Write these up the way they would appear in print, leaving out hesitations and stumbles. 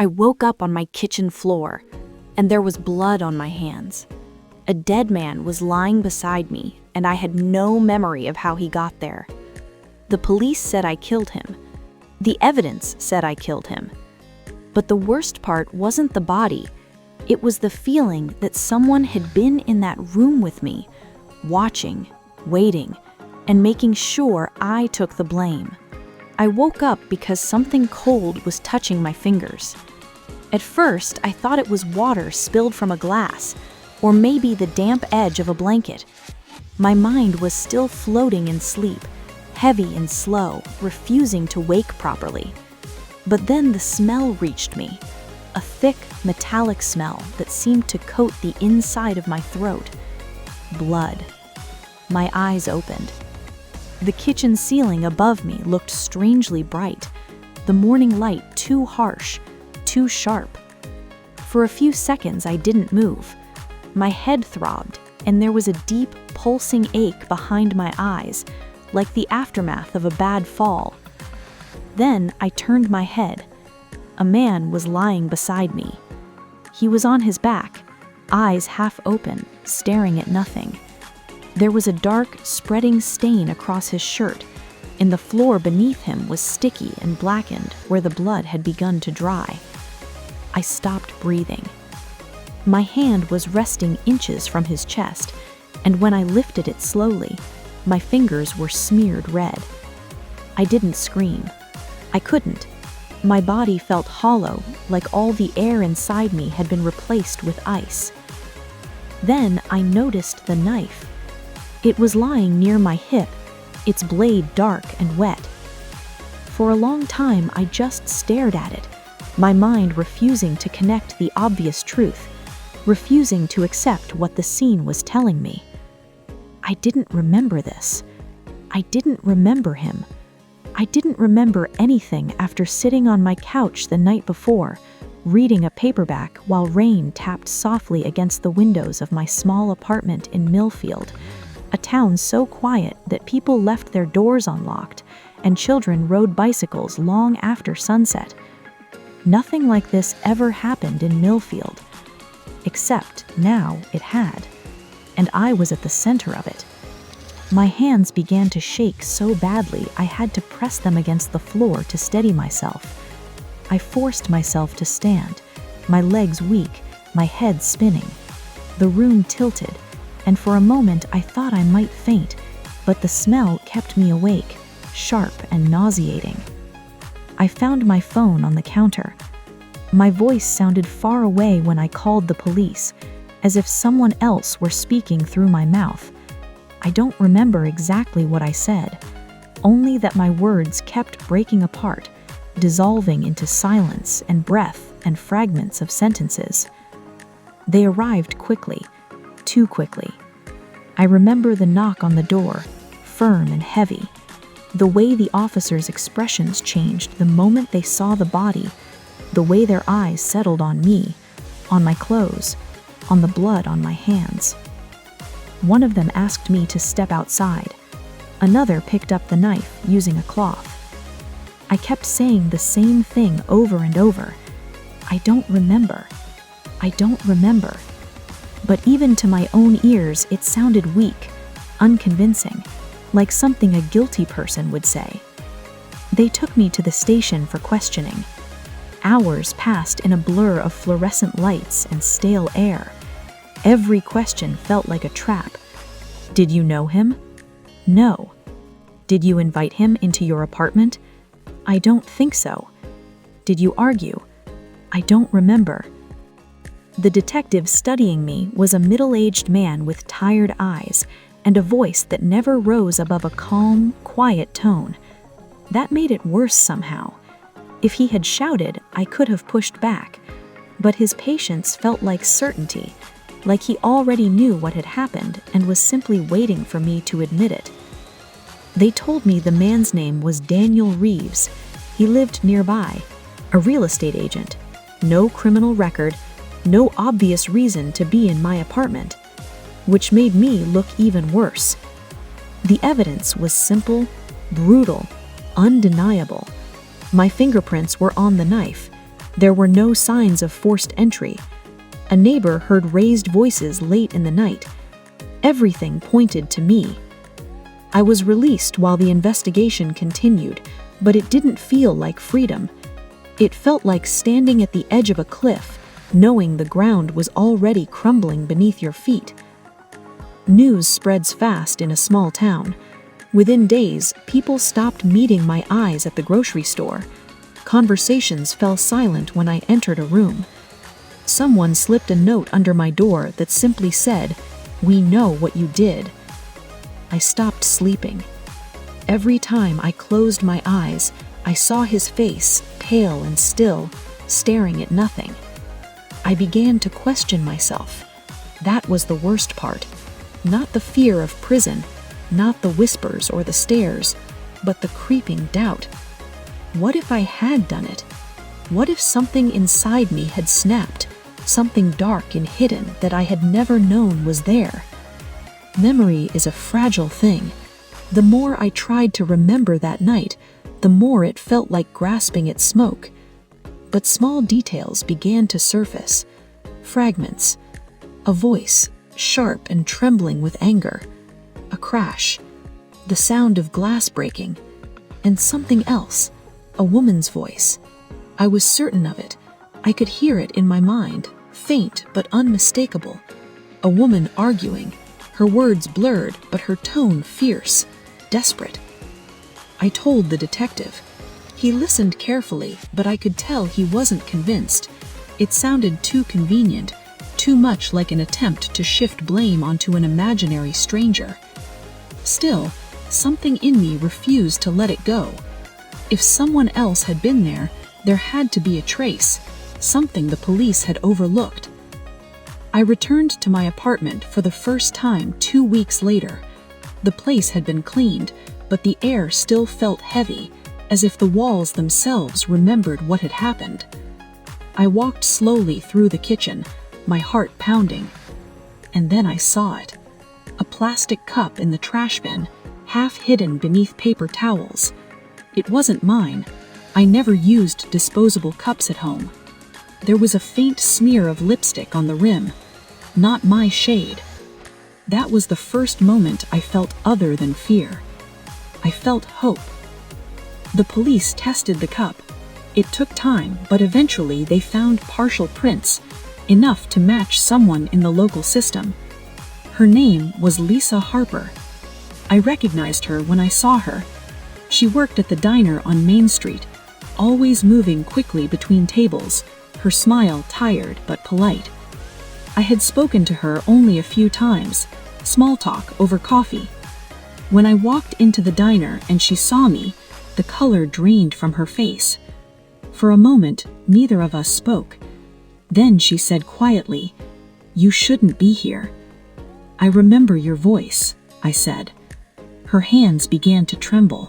I woke up on my kitchen floor, and there was blood on my hands. A dead man was lying beside me, and I had no memory of how he got there. The police said I killed him. The evidence said I killed him. But the worst part wasn't the body. It was the feeling that someone had been in that room with me, watching, waiting, and making sure I took the blame. I woke up because something cold was touching my fingers. At first, I thought it was water spilled from a glass, or maybe the damp edge of a blanket. My mind was still floating in sleep, heavy and slow, refusing to wake properly. But then the smell reached me, a thick, metallic smell that seemed to coat the inside of my throat. Blood. My eyes opened. The kitchen ceiling above me looked strangely bright, the morning light too harsh, too sharp. For a few seconds, I didn't move. My head throbbed, and there was a deep, pulsing ache behind my eyes, like the aftermath of a bad fall. Then I turned my head. A man was lying beside me. He was on his back, eyes half open, staring at nothing. There was a dark, spreading stain across his shirt, and the floor beneath him was sticky and blackened where the blood had begun to dry. I stopped breathing. My hand was resting inches from his chest, and when I lifted it slowly, my fingers were smeared red. I didn't scream. I couldn't. My body felt hollow, like all the air inside me had been replaced with ice. Then I noticed the knife. It was lying near my hip, its blade dark and wet. For a long time, I just stared at it, my mind refusing to connect the obvious truth, refusing to accept what the scene was telling me. I didn't remember this. I didn't remember him. I didn't remember anything after sitting on my couch the night before, reading a paperback while rain tapped softly against the windows of my small apartment in Millfield, a town so quiet that people left their doors unlocked and children rode bicycles long after sunset. Nothing like this ever happened in Millfield. Except now it had, and I was at the center of it. My hands began to shake so badly I had to press them against the floor to steady myself. I forced myself to stand, my legs weak, my head spinning. The room tilted, and for a moment I thought I might faint, but the smell kept me awake, sharp and nauseating. I found my phone on the counter. My voice sounded far away when I called the police, as if someone else were speaking through my mouth. I don't remember exactly what I said, only that my words kept breaking apart, dissolving into silence and breath and fragments of sentences. They arrived quickly, too quickly. I remember the knock on the door, firm and heavy, the way the officers' expressions changed the moment they saw the body, the way their eyes settled on me, on my clothes, on the blood on my hands. One of them asked me to step outside. Another picked up the knife using a cloth. I kept saying the same thing over and over. I don't remember. I don't remember. But even to my own ears, it sounded weak, unconvincing, like something a guilty person would say. They took me to the station for questioning. Hours passed in a blur of fluorescent lights and stale air. Every question felt like a trap. Did you know him? No. Did you invite him into your apartment? I don't think so. Did you argue? I don't remember. The detective studying me was a middle-aged man with tired eyes and a voice that never rose above a calm, quiet tone. That made it worse somehow. If he had shouted, I could have pushed back, but his patience felt like certainty, like he already knew what had happened and was simply waiting for me to admit it. They told me the man's name was Daniel Reeves. He lived nearby, a real estate agent. No criminal record, no obvious reason to be in my apartment, which made me look even worse. The evidence was simple, brutal, undeniable. My fingerprints were on the knife. There were no signs of forced entry. A neighbor heard raised voices late in the night. Everything pointed to me. I was released while the investigation continued, but it didn't feel like freedom. It felt like standing at the edge of a cliff, knowing the ground was already crumbling beneath your feet. News spreads fast in a small town. Within days, people stopped meeting my eyes at the grocery store. Conversations fell silent when I entered a room. Someone slipped a note under my door that simply said, "We know what you did." I stopped sleeping. Every time I closed my eyes, I saw his face, pale and still, staring at nothing. I began to question myself. That was the worst part. Not the fear of prison, not the whispers or the stares, but the creeping doubt. What if I had done it? What if something inside me had snapped, something dark and hidden that I had never known was there? Memory is a fragile thing. The more I tried to remember that night, the more it felt like grasping at smoke. But small details began to surface. Fragments. A voice, sharp and trembling with anger. A crash. The sound of glass breaking. And something else. A woman's voice. I was certain of it. I could hear it in my mind, faint but unmistakable. A woman arguing, her words blurred but her tone fierce, desperate. I told the detective. He listened carefully, but I could tell he wasn't convinced. It sounded too convenient, too much like an attempt to shift blame onto an imaginary stranger. Still, something in me refused to let it go. If someone else had been there, there had to be a trace, something the police had overlooked. I returned to my apartment for the first time 2 weeks later. The place had been cleaned, but the air still felt heavy, as if the walls themselves remembered what had happened. I walked slowly through the kitchen, my heart pounding. And then I saw it. A plastic cup in the trash bin, half hidden beneath paper towels. It wasn't mine. I never used disposable cups at home. There was a faint smear of lipstick on the rim. Not my shade. That was the first moment I felt other than fear. I felt hope. The police tested the cup. It took time, but eventually they found partial prints, enough to match someone in the local system. Her name was Lisa Harper. I recognized her when I saw her. She worked at the diner on Main Street, always moving quickly between tables, her smile tired but polite. I had spoken to her only a few times, small talk over coffee. When I walked into the diner and she saw me, the color drained from her face. For a moment, neither of us spoke. Then she said quietly, "You shouldn't be here." "I remember your voice," I said. Her hands began to tremble.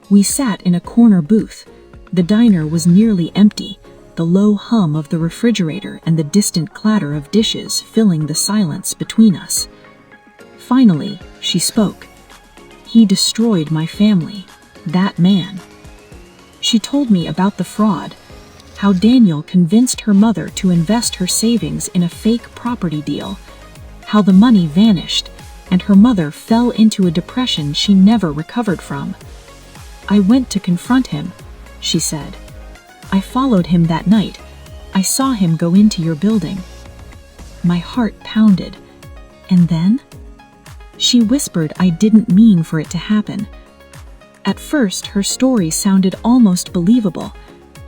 We sat in a corner booth. The diner was nearly empty, the low hum of the refrigerator and the distant clatter of dishes filling the silence between us. Finally, she spoke. "He destroyed my family, that man." She told me about the fraud, how Daniel convinced her mother to invest her savings in a fake property deal, how the money vanished, and her mother fell into a depression she never recovered from. "I went to confront him," she said. "I followed him that night. I saw him go into your building." My heart pounded. "And then?" She whispered I didn't mean for it to happen. At first, her story sounded almost believable.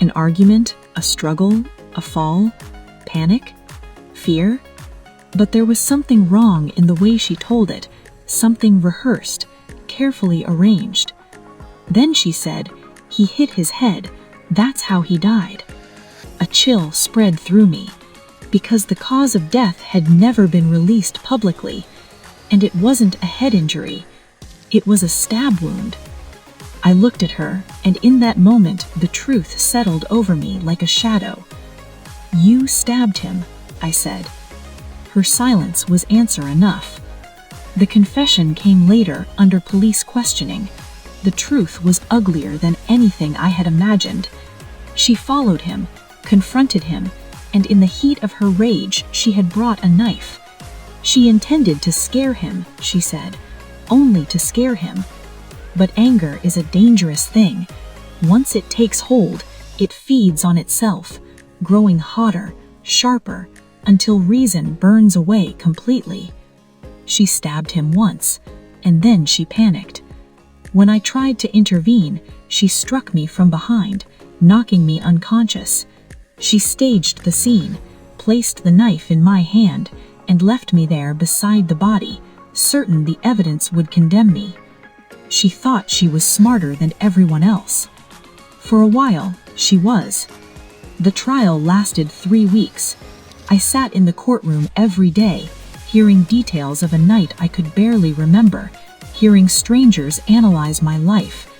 An argument, a struggle, a fall, panic, fear. But there was something wrong in the way she told it, something rehearsed, carefully arranged. Then she said, "He hit his head. That's how he died." A chill spread through me, because the cause of death had never been released publicly, and it wasn't a head injury. It was a stab wound. I looked at her, and in that moment, the truth settled over me like a shadow. "You stabbed him," I said. Her silence was answer enough. The confession came later under police questioning. The truth was uglier than anything I had imagined. She followed him, confronted him, and in the heat of her rage, she had brought a knife. She intended to scare him, she said, only to scare him. But anger is a dangerous thing. Once it takes hold, it feeds on itself, growing hotter, sharper, until reason burns away completely. She stabbed him once, and then she panicked. When I tried to intervene, she struck me from behind, knocking me unconscious. She staged the scene, placed the knife in my hand, and left me there beside the body, certain the evidence would condemn me. She thought she was smarter than everyone else. For a while, she was. The trial lasted 3 weeks. I sat in the courtroom every day, hearing details of a night I could barely remember, hearing strangers analyze my life,